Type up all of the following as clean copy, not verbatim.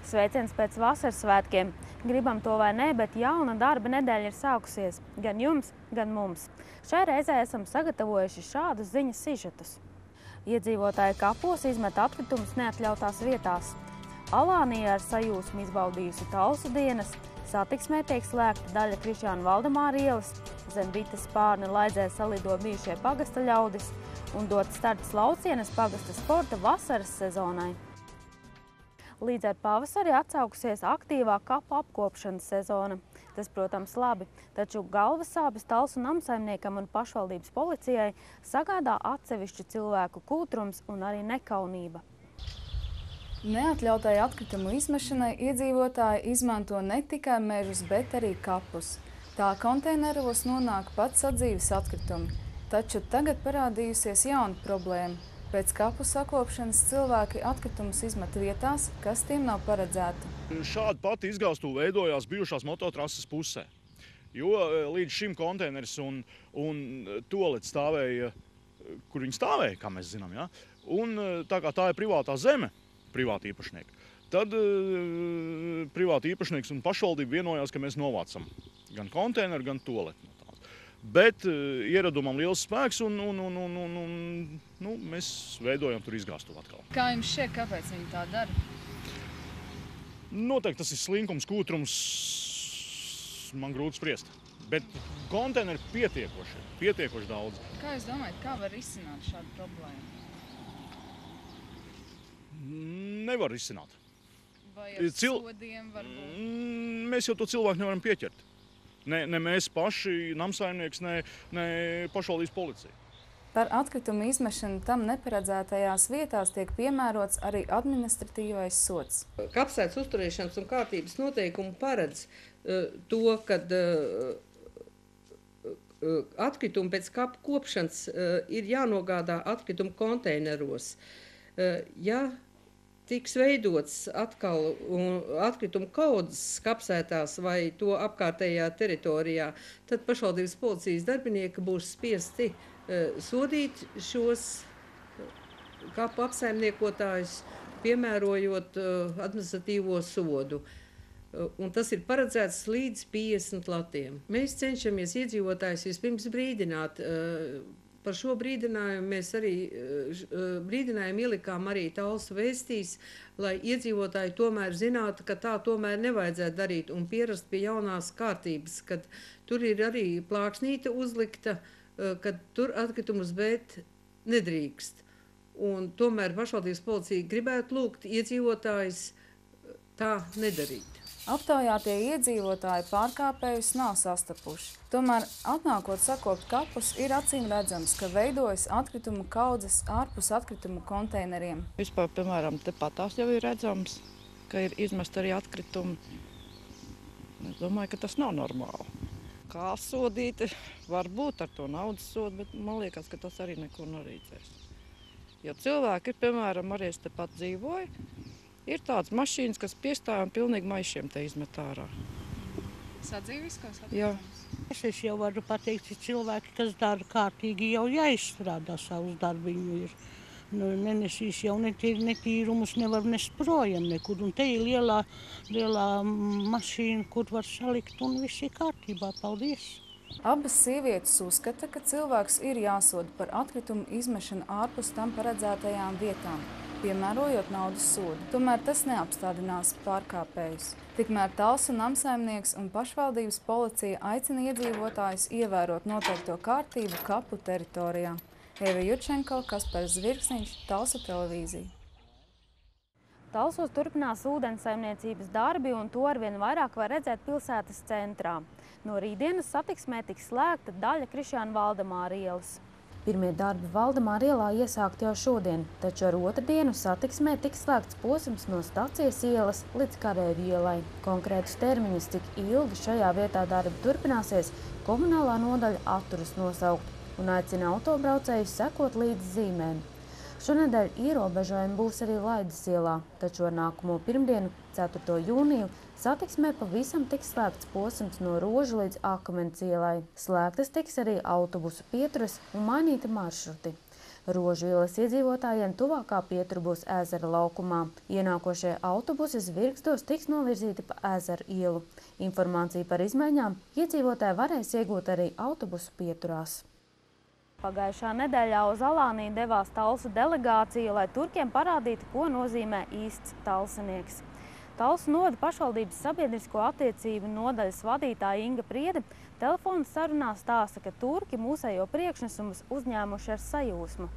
Sveiciens pēc vasaras svētkiem. Gribam to vai ne, bet jauna darba nedēļa ir sākusies. Gan jums, gan mums. Šai reizē esam sagatavojuši šādus ziņas sižetus. Iedzīvotāji kapos izmet atkritumus neatļautās vietās. Alānijā ar sajūsmu izbaudījusi Talsu dienas. Satiksmē tiek slēgta daļa Krišjāna Valdemāra ielas. Zem Vitas Spārna Laidzē salido bijušie pagasta ļaudis un dot starts Laucienes pagasta sporta vasaras sezonai. Līdz ar pavasari atsaukusies aktīvā kapu apkopšanas sezona. Tas, protams, labi, taču galvas sāpes Talsu namsaimniekam un pašvaldības policijai sagādā atsevišķu cilvēku kūtrums un arī nekaunība. Neatļautai atkritumu izmešanai iedzīvotāji izmanto ne tikai mežus, bet arī kapus. Tā konteineros nonāk pats sadzīves atkritumi. Taču tagad parādījusies jauna problēma. Pēc kapu sakopšanas cilvēki atkritumus izmet vietās, kas tiem nav paredzēti. Šāda pati izgāstuve veidojās bijušās mototrases pusē, jo līdz šim konteineris un tualets stāvēja, kur viņi stāvēja, kā mēs zinām, ja? Un tā kā tā ir privātā zeme, privāti īpašnieki, tad privāti īpašnieks un pašvaldība vienojās, ka mēs novācam gan konteineru, gan tualetu. Bet ieradumam liels spēks un mēs veidojam tur izgāstuvu atkal. Kā jums šķiet, kāpēc viņi tā dara? Noteikti tas ir slinkums, kūtrums, man grūti spriest. Bet konteineri pietiekoši daudz. Kā jūs domājat, kā var risināt šādu problēmu? Nevar risināt. Vai ar sodiem varbūt? Mēs jau to cilvēku nevaram pieķert. Ne mēs paši, namsaimnieks, ne pašvaldības policija. Par atkritumu izmešanu tam neparedzētajās vietās tiek piemērots arī administratīvais sods. Kapsētas uzturēšanas un kārtības noteikumi paredz to, ka atkritumi pēc kapu kopšanas ir jānogādā atkritumu konteineros. Ja tiks veidots atkal atkritumu kaudzes kapsētās vai to apkārtējā teritorijā, tad pašvaldības policijas darbinieki būs spiesti sodīt šos kapu apsaimniekotājus, piemērojot administratīvo sodu. Un tas ir paredzēts līdz 50 latiem. Mēs cenšamies iedzīvotājus vispirms brīdināt. Par šo brīdinājumu mēs arī brīdinājumu ielikām arī Talsu vēstīs, lai iedzīvotāji tomēr zinātu, ka tā tomēr nevajadzētu darīt un pierast pie jaunās kārtības, kad tur ir arī plāksnīte uzlikta, kad tur atkritumus bēt nedrīkst. Un tomēr pašvaldības policija gribētu lūgt iedzīvotājus tā nedarīt. Aptaujātie iedzīvotāji pārkāpējus nav sastapuši. Tomēr, atnākot sakopt kapus, ir acīm redzams, ka veidojas atkritumu kaudzes ārpus atkritumu konteineriem. Vispār, piemēram, tepatās jau ir redzams, ka ir izmest arī atkritumi. Es domāju, ka tas nav normāli. Kā sodīt, varbūt ar to naudas sodu, bet man liekas, ka tas arī neko nerīdzēs. Jo cilvēki, piemēram, arī es tepat dzīvoju, ir tāds mašīnas, kas piestāja un pilnīgi maišiem te izmet ārā. Sadzīviskos? Jā. Es jau varu pateikt, ka cilvēki, kas dara kārtīgi, jau jāizstrādā savus darbiņu. Nenesīs jau netīrumus, nevar nest projām nekur. Un te ir lielā mašīna, kur var salikt un viss ir kārtībā. Paldies! Abas sievietes uzskata, ka cilvēks ir jāsoda par atkritumu izmešanu ārpus tam paredzētajām vietām, piemērojot naudas sodu. Tomēr tas neapstādinās pārkāpējus. Tikmēr Talsu namsaimnieks un pašvaldības policija aicina iedzīvotājus ievērot noteikto kārtību kapu teritorijā. Eva Jurčenko, Kaspars Zvirksniņš, Talsu televīzija. Talsos turpinās ūdensaimniecības darbi, un to arvien vairāk var redzēt pilsētas centrā. No rītdienas satiksmē tiks slēgta daļa Krišjāna Valdemāra ielas. Pirmie darbi Valdemāra ielā iesākti jau šodien, taču ar otrdienu satiksmē tiks slēgts posms no Stacijas ielas līdz Kareivju ielai. Konkrētus termiņus, cik ilgi šajā vietā darbi turpināsies, komunālā nodaļa atturas nosaukt un aicina autobraucējus sekot līdz zīmēm. Šonedēļ ierobežojumi būs arī Laidas ielā, taču ar nākamo pirmdienu, 4. jūniju, satiksmē pavisam tiks slēgts posms no Roža līdz Akmens ielai. Slēgtas tiks arī autobusu pieturas un mainīti maršruti. Rožu ielas iedzīvotājiem tuvākā pietura būs Ezera laukumā. Ienākošie autobusi Zvirgstos tiks novirzīti pa Ezera ielu. Informāciju par izmaiņām iedzīvotāji varēs iegūt arī autobusu pieturās. Pagājušā nedēļā uz Alāniju devās Talsu delegācija, lai turkiem parādītu, ko nozīmē īsts talsinieks. Talsu novada pašvaldības sabiedrisko attiecību nodaļas vadītāja Inga Priede telefona sarunā stāsta, ka turki mūsējo priekšnesumus uzņēmuši ar sajūsmu.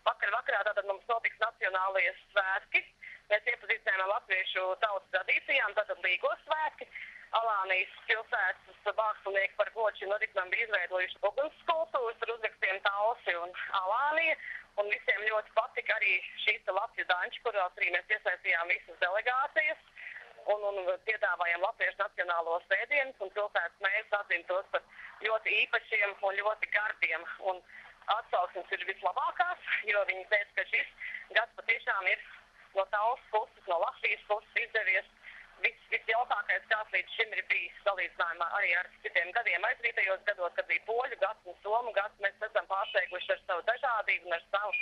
Vakarā tātad mums notiks nacionālie svētki. Mēs iepazīstinājām latviešu tautas tradīcijām, tātad līgo svētki. Alānijas pilsētas mākslinieki par godu šim notikumam bija izveidojuši uguns skulptūras ar uzrakstiem Talsi un Alānija. Un visiem ļoti patika arī šīs Latviju danči, kurās arī mēs iesaistījām visas delegācijas. Un piedāvājam latviešu nacionālos ēdienus, un pilsētas mērs atzina tos par ļoti īpašiem un ļoti gardiem. Un atsauksmes ir vislabākās, jo viņi teica, ka šis gads patiešām ir no Talsas puses, no Latvijas puses izdevies visjaukākais, kāds līdz šim ir bijis salīdzinājumā arī ar citiem gadiem. Aizvītajos gados, kad bija poļu gads un somu gads, mēs esam pārsteiguši ar savu dažādību un ar savu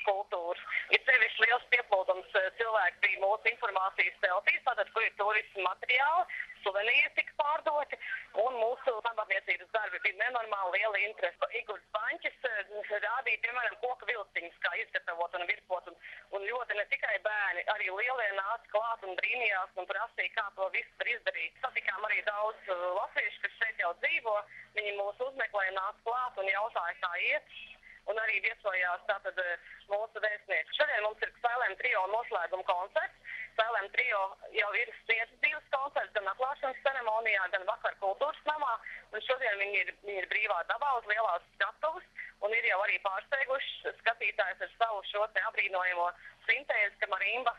kultūru. Ir sevišķi liels pieplūdums cilvēki bija mūsu informācijas teltīs, tātad, kur ir turismu materiāli, suvenīri tika pārdoti, un mūsu sambarniecības darbi bija nenormāli liela interese. Igurs Baņķis rādīja, piemēram, koka vilciņus, kā izgatavot un virpot, un ļoti ne tikai bērni, arī lielie nāca klāt un brīnījās un prasīja, kā to visu var izdarīt. Satikām arī daudz latviešu, kas šeit jau dzīvo, viņi mūs uzmeklēja, nāca klāt un jautāja, kā iet. Un arī viesojās tātad mūsu vēstnieki. Šodien mums ir Spēlēm trio noslēguma koncerts. Spēlēm trio jau ir sirds divas koncerts, gan atklāšanas ceremonijā, gan vakar kultūras namā. Un šodien viņi ir brīvā dabā uz lielās skatuves un ir jau arī pārsteiguši skatītājs ar savu šo te abrīnojamo sintēzi, ka marimba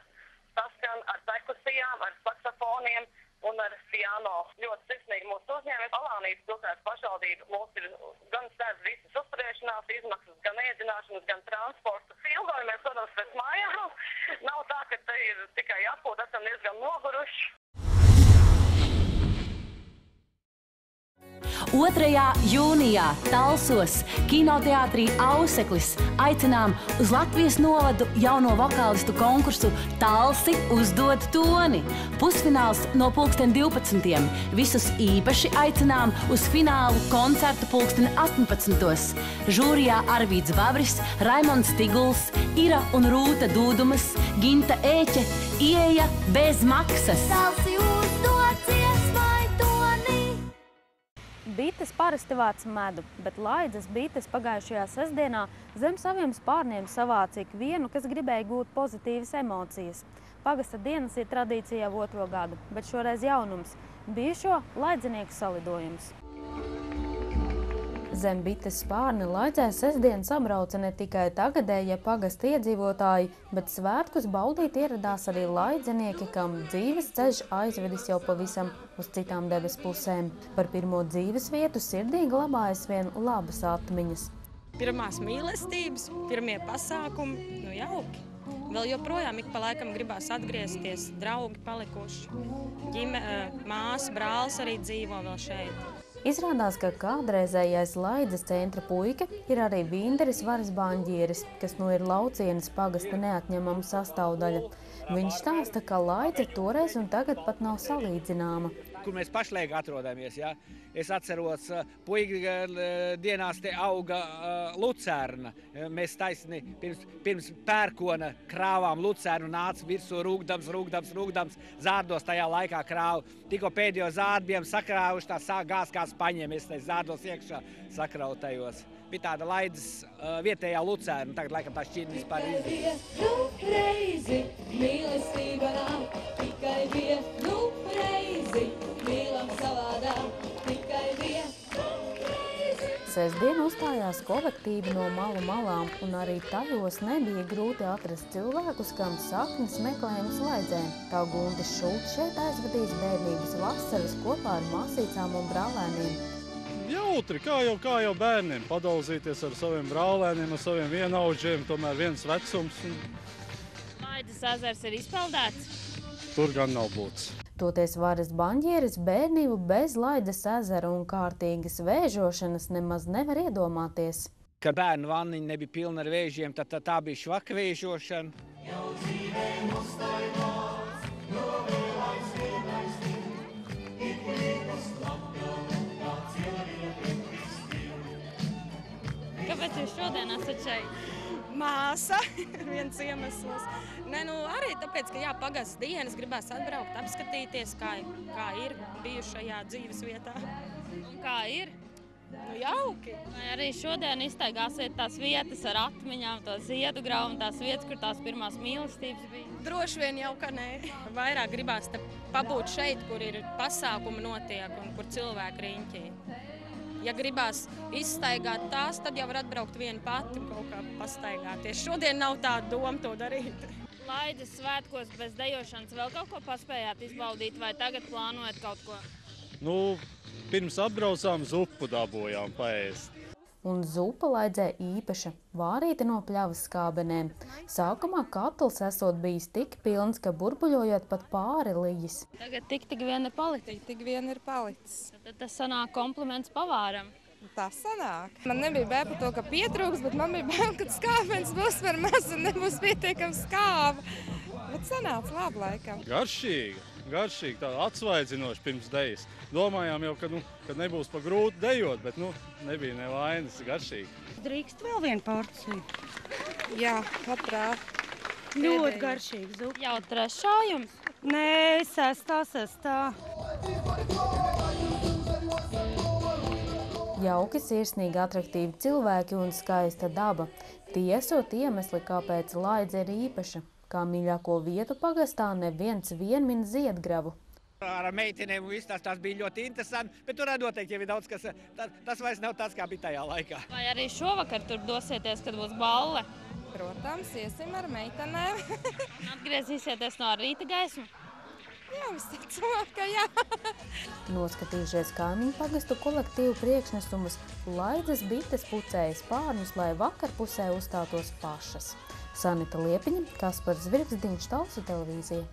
saskan ar perkusijām, ar saksofoniem un ar piano. Ļoti sirsnīgi mūsu uzņēmumi. Alānijas pilsētas pašvaldība mums ir gan sēdz visas uzturēšanās izmaksas, gan ēdināšanas, gan transportu. Ilgojamies, protams, pēc mājām. Nav tā, ka te ir tikai atpūta, esam diezgan noguruši. 2. jūnijā Talsos kinoteātrī Auseklis aicinām uz Latvijas novadu jauno vokālistu konkursu Talsi uzdod toni. Pusfināls no 12. Visus īpaši aicinām uz finālu koncertu 18. Žūrijā Arvīds Vavris, Raimonds Tiguls, Ira un Rūta Dūdumas, Ginta Ēķe, ieeja bez maksas. Talsi uzdod dziesmai toni. Bites parasti vāc medu, bet Laidzes bites pagājušajā sestdienā zem saviem spārniem savāca ikvienu, kas gribēja gūt pozitīvas emocijas. Pagasta dienas ir tradīcija jau 2. gadu, bet šoreiz jaunums – bijušo laidzenieku salidojums. Zem bites spārni Laidzē sestdien sabrauca ne tikai tagadējie pagasta iedzīvotāji, bet svētkus baudīt ieradās arī laidzenieki, kam dzīves ceļš aizvedis jau pavisam uz citām debes pusēm. Par pirmo dzīves vietu sirdī glabājas vien labas atmiņas. Pirmās mīlestības, pirmie pasākumi, jauki. Vēl joprojām ik pa laikam gribās atgriezties, draugi palikuši. Māsa, brālis arī dzīvo vēl šeit. Izrādās, ka kādreizējais Laidzes centra puika ir arī Vinderis Varis Baņģieris, kas nu ir Laucienes pagasta neatņemama sastāvdaļa. Viņš stāsta, ka Laidze toreiz un tagad pat nav salīdzināma. Kur mēs pašlaik atrodamies, ja? Es atceros, puika dienās te auga lucērna. Mēs taisni pirms pērkona krāvām lucērnu, nāca virsū rūgdams, zārdos tajā laikā krāvu. Tikko pēdējo zārdu bijām sakrāvuši, tā sāk gāz kā spaņiem, es tajā zārdos iekšā sakrautajos. Bija tāda Laidzes vietējā lucērna, tagad laikam tā šķirni vispār reizi, mīlestība nav, tikai vienu reizi, mīlam savādā, tikai vienu reizi. Sestdien uzstājās kolektīvi no malu malām, un arī tajos nebija grūti atrast cilvēkus, kam saknes meklējums Laidzē. Tā Guntis Šulcs šeit aizvadīs bērnības vasaras kopā ar māsīcām un brālēniem. Jautri, kā jau bērniem, padalzīties ar saviem brālēniem, ar saviem vienaudžiem, tomēr viens vecums. Laidzes ezers ir izpeldēts? Tur gan nav būts. Toties Varis Baņģieris bērnību bez Laidzes ezera un kārtīgas vēžošanas nemaz nevar iedomāties. kad bērnu vanniņa nebija pilna ar vēžiem, tad tā bija švaka vēžošana. Kāpēc jūs šodien esat šeit? Māsa, viens iemesls. Arī tāpēc, ka pagas dienas gribās atbraukt, apskatīties, kā ir bijušajā dzīves vietā. Un kā ir? Jauki. Vai arī šodien iztaigāsiet tās vietas ar atmiņām, to ziedu graumu, tās vietas, kur tās pirmās mīlestības bija? Droši vien jau, ka nē. Vairāk gribās pabūt šeit, kur ir pasākumi notiek un kur cilvēki riņķī. Ja gribās izstaigāt tās, tad jau var atbraukt viena pati kaut kā pastaigāties. Šodien nav tāda doma to darīt. Laides svētkos bez dejošanas vēl kaut ko paspējāt izbaudīt vai tagad plānojat kaut ko? Pirms apbraucām zupu dabūjām paēst. Un zupa Laidzē īpaša, vārīta no pļavas skābenēm. Sākumā katls esot bijis tik pilns, ka burbuļojot pat pāri lijis. Tagad tik vien ir palicis. Tik vien ir palicis. Tad tas sanāk kompliments pavāram. Tas sanāk. Man nebija bail par to, ka pietrūks, bet man bija bail, ka skābens būs par maz un nebūs pietiekams skāba. Bet sanāca labi laikam. Garšīgi, tā atsvaidzinoši pirms dejas. Domājām jau, ka nebūs pa grūti dejot, bet nebija nevainas, garšīgi. Drīkst vēl vienu porciju? Jā, labprāt. Ļoti garšīgi zupa. Jau trešā jums? Nē, sestā. Jauki, sirsnīgi, atraktīvi cilvēki un skaista daba. Tie esot iemesli, kāpēc Laidze ir īpaša. Kā mīļāko vietu pagastā neviens min Ziedgravu. Ar meitenēm viss tās bija ļoti interesanti, bet tur noteikti jau ir daudz, kas tas vairs nav tāds, kā bija tajā laikā. Vai arī šovakar tur dosieties, kad būs balle? Protams, iesim ar meitenēm. Atgriezīsieties no rīta gaismu? Jā, visticamāk, ka jā. Noskatījušies kaimiņu pagastu kolektīvu priekšnesumus, Laidzes bites pucēja spārņus, lai vakarpusē uzstātos pašas. Sanita Liepiņa, Kaspars Zvirgsdiņš, Talsu televīzija.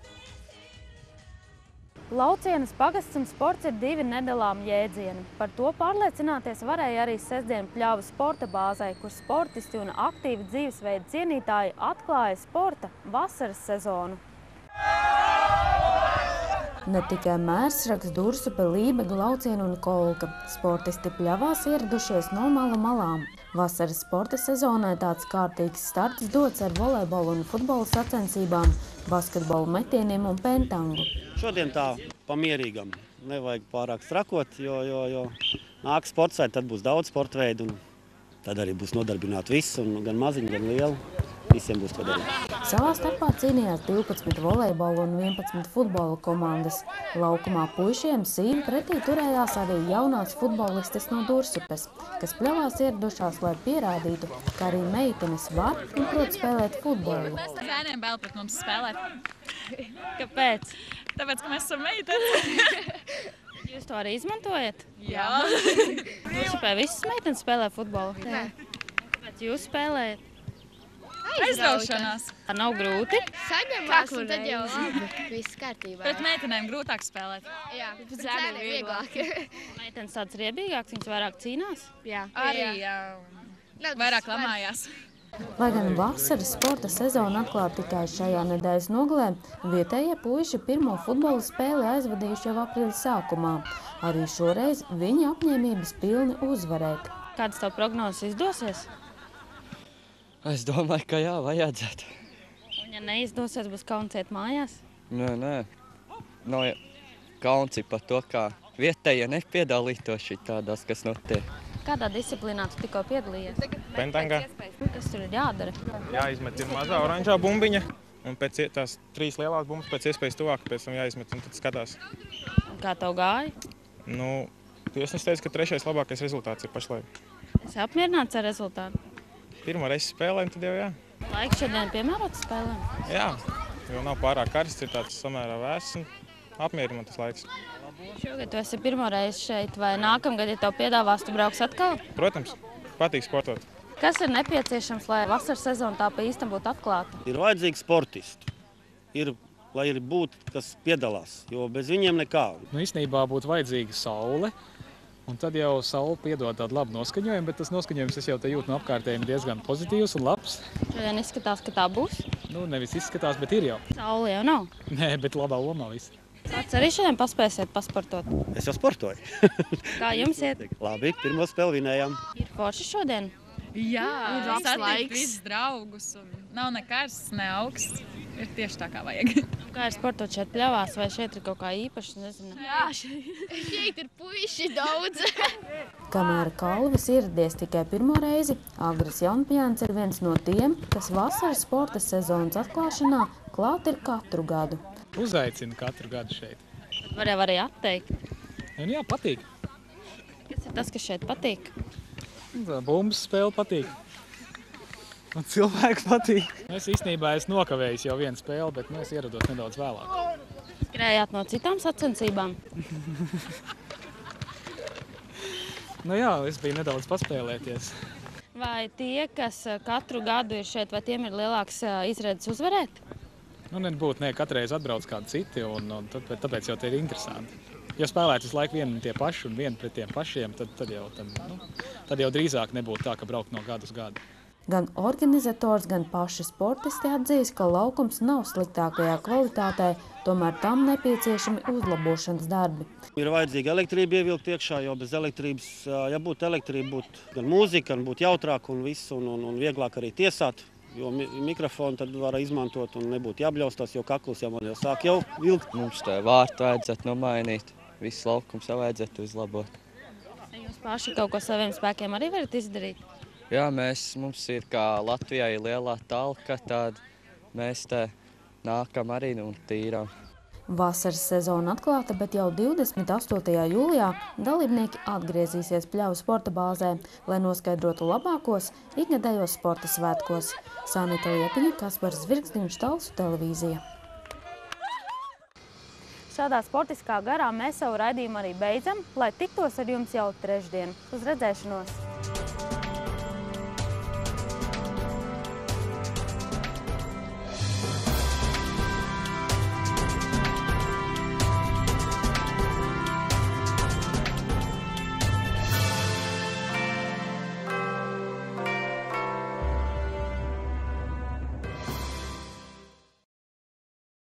Laucienas pagasts un sports ir divi nedalām jēdzieni. Par to pārliecināties varēja arī sestdien Pļavu sporta bāzē, kur sportisti un aktīvi dzīvesveida cienītāji atklāja sporta vasaras sezonu. Ne tikai Mērsraks, Dursupe, Lībega, Lauciena un Kolka. Sportisti Pļavās ieradušies no malu malām. Vasaras sporta sezonai tāds kārtīgs starts dots ar volejbolu un futbola sacensībām, basketbolu metieniem un pentangu. Šodien tā pamierīgam. Nevajag pārāk strakot, jo nāk sports, tad būs daudz sporta veidu un tad arī būs nodarbināti visi, un gan maziņi, gan lieli. Visiem būs ko darīt. Savā starpā cīnījās 12 volejbola un 11 futbola komandas. Laukumā puišiem sīvi pretī turējās arī jaunās futbolistes no Dursupes, kas Pļavās ieradušās, lai pierādītu, ka arī meitenes var un prot spēlēt futbolu. Zēniem bail pret mums spēlēt. Kāpēc? Tāpēc, ka mēs esam meitenes. Jūs to arī izmantojat? Jā. Dursupē visas meitenes spēlē futbolu? Nē. Kāpēc jūs spēlējat? Aizraušanās. Tā nav grūti? Saņemās, un tad jau labi, viss kārtībā. Pret meitenēm grūtāk spēlēt. Jā, pret zēniem vieglāk. Meitenes tāds riebīgāks, viņas vairāk cīnās? Jā. Arī vairāk lamājās. Lai gan vasaras sporta sezona atklāta tikai šajā nedēļas nogalē, vietējie puiši pirmo futbola spēli aizvadījuši jau aprīļa sākumā. Arī šoreiz viņi apņēmības pilni uzvarēt. Kādas tev prognozes izdosies? Es domāju, ka jā, vajadzētu. Un ja neizdosies, būs kauns iet mājās? Nē. Nav kauns par to, kā vietējie nepiedalītos tādās, kas notiek. Kādā disciplīnā tu tikko piedalījies? Pentangā. Kas tur ir jādara? Jāizmet ir mazā oranžā bumbiņa, un pēc tās 3 lielās bumbas pēc iespējas tuvāk, pēc tam jāizmet, un tad skatās. Un kā tev gāja? Es teicu, ka 3. labākais rezultāts ir pašlaik. Esi apmierināts ar rezultātu? Pirmo reizi spēlēm, tad jau jā. Laiks šodien piemērots spēlēm? Jā, jo nav pārāk karsts, ir tāds samērā vēss un apmierina tas laiks. Šogad tu esi pirmo reizi šeit, vai nākamgad, ja tev piedāvās, tu brauks atkal? Protams, patīk sportot. Kas ir nepieciešams, lai vasaras sezona tā pa īstam būtu atklāta? Ir vajadzīgi sportisti, lai ir būt, kas piedalās, jo bez viņiem nekā. Īstenībā būtu vajadzīga saule Un tad jau saule piedod tādu labu noskaņojumu, bet tas noskaņojums es jau te jūtu no apkārtējiem diezgan pozitīvs un labs. Šodien izskatās, ka tā būs? Nu, nevis izskatās, bet ir jau. Saule jau nav? Nē, bet labā lomā viss. Kāds arī šodien paspēsiet pasportot? Es jau sportoju. Kā jums iet? Labi, pirmo spēli vinējām. Ir forši šodien? Jā, Ir labs satikt laiks. visus draugus un nav ne karsts, ne augsts. Ir tieši tā, kā vajag. Kā ir sportot šeit pļavās, vai šeit ir kaut kā īpaši, nezinu? Jā, šeit ir puiši daudz. Kamēr Kalvis ieradies tikai pirmo reizi, Agris Jaunpjāns ir viens no tiem, kas vasaras sporta sezonas atklāšanā klāt ir katru gadu. Uzaicinu katru gadu šeit. Var jau arī atteikt. Un jā, patīk. Kas ir tas, kas šeit patīk? Bumbas spēle patīk. Un cilvēki patīk. Es īstenībā esmu nokavējis jau vienu spēli, bet es ierados nedaudz vēlāk. Skrējāt no citām sacensībām? Nu jā, es biju nedaudz paspēlēties. Vai tie, kas katru gadu ir šeit, vai tiem ir lielāks izredzes uzvarēt? Nu, nebūtu, katreiz atbrauc kādi citi, un tāpēc jau te ir interesanti. Ja spēlētu visu laiku vieni un tie paši un vieni pret tiem pašiem, tad jau drīzāk nebūtu tā, ka braukt no gadu uz gadu. Gan organizators, gan paši sportisti atzīst, ka laukums nav sliktākajā kvalitātē, tomēr tam nepieciešami uzlabošanas darbi. Ir vajadzīga elektrība ievilkt iekšā, jo bez elektrības, ja būtu elektrība, būtu gan mūzika, gan būtu jautrāk un viss, un vieglāk arī tiesāt, jo mikrofonu tad var izmantot un nebūtu jābļaustās, jo kakls jau man jau sāk jau vilkt. Mums tā vārtu vajadzētu nomainīt, visu laukums vajadzētu uzlabot. Jūs paši kaut ko saviem spēkiem arī varat izdarīt? Jā, mums ir kā Latvijai lielā talka, tad mēs te nākam arī un tīrām. Vasaras sezona atklāta, bet jau 28. jūlijā dalībnieki atgriezīsies Pļavu sporta bāzē, lai noskaidrotu labākos ikgadējos sporta svētkos. Sanita Liepiņa, Kaspars Zvirgzdiņš, Talsu televīzija. Šādā sportiskā garā mēs savu raidījumu arī beidzam, lai tiktos ar jums jau trešdien. Uz redzēšanos!